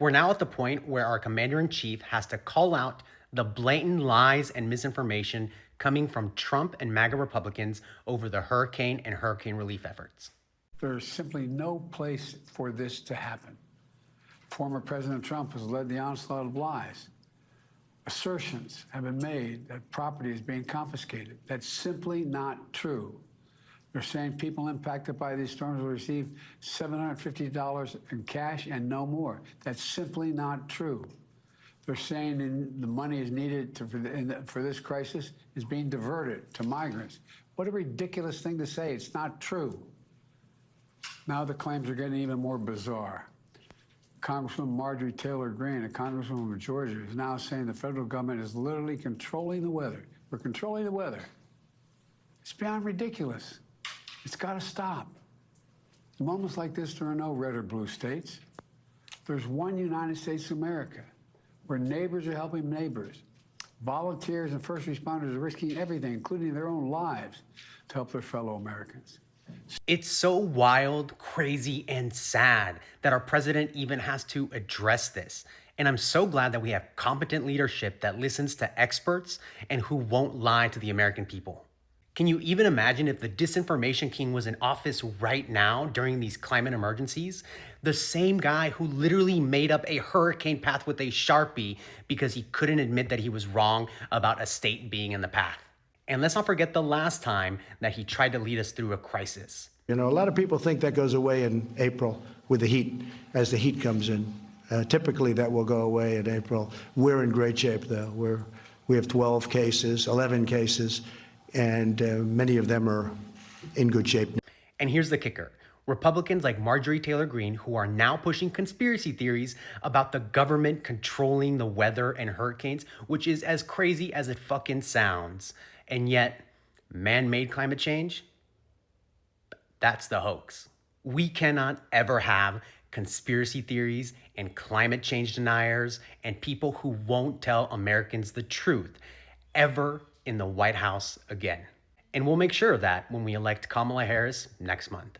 We're now at the point where our commander-in-chief has to call out the blatant lies and misinformation coming from Trump and MAGA Republicans over the hurricane and hurricane relief efforts. There's simply no place for this to happen. Former President Trump has led the onslaught of lies. Assertions have been made that property is being confiscated. That's simply not true. They're saying people impacted by these storms will receive $750 in cash and no more. That's simply not true. They're saying the money is needed for this crisis is being diverted to migrants. What a ridiculous thing to say. It's not true. Now the claims are getting even more bizarre. Congresswoman Marjorie Taylor Greene, a congresswoman of Georgia, is now saying the federal government is literally controlling the weather. We're controlling the weather. It's beyond ridiculous. It's got to stop. In moments like this, there are no red or blue states. There's one United States of America where neighbors are helping neighbors. Volunteers and first responders are risking everything, including their own lives, to help their fellow Americans. It's so wild, crazy, and sad that our president even has to address this. And I'm so glad that we have competent leadership that listens to experts and who won't lie to the American people. Can you even imagine if the disinformation king was in office right now during these climate emergencies? The same guy who literally made up a hurricane path with a Sharpie because he couldn't admit that he was wrong about a state being in the path. And let's not forget the last time that he tried to lead us through a crisis. You know, a lot of people think that goes away in April with the heat, as the heat comes in. Typically, that will go away in April. We're in great shape, though. We have 12 cases, 11 cases, and many of them are in good shape. And here's the kicker. Republicans like Marjorie Taylor Greene, who are now pushing conspiracy theories about the government controlling the weather and hurricanes, which is as crazy as it fucking sounds. And yet, man-made climate change? That's the hoax. We cannot ever have conspiracy theories and climate change deniers and people who won't tell Americans the truth ever in the White House again. And we'll make sure of that when we elect Kamala Harris next month.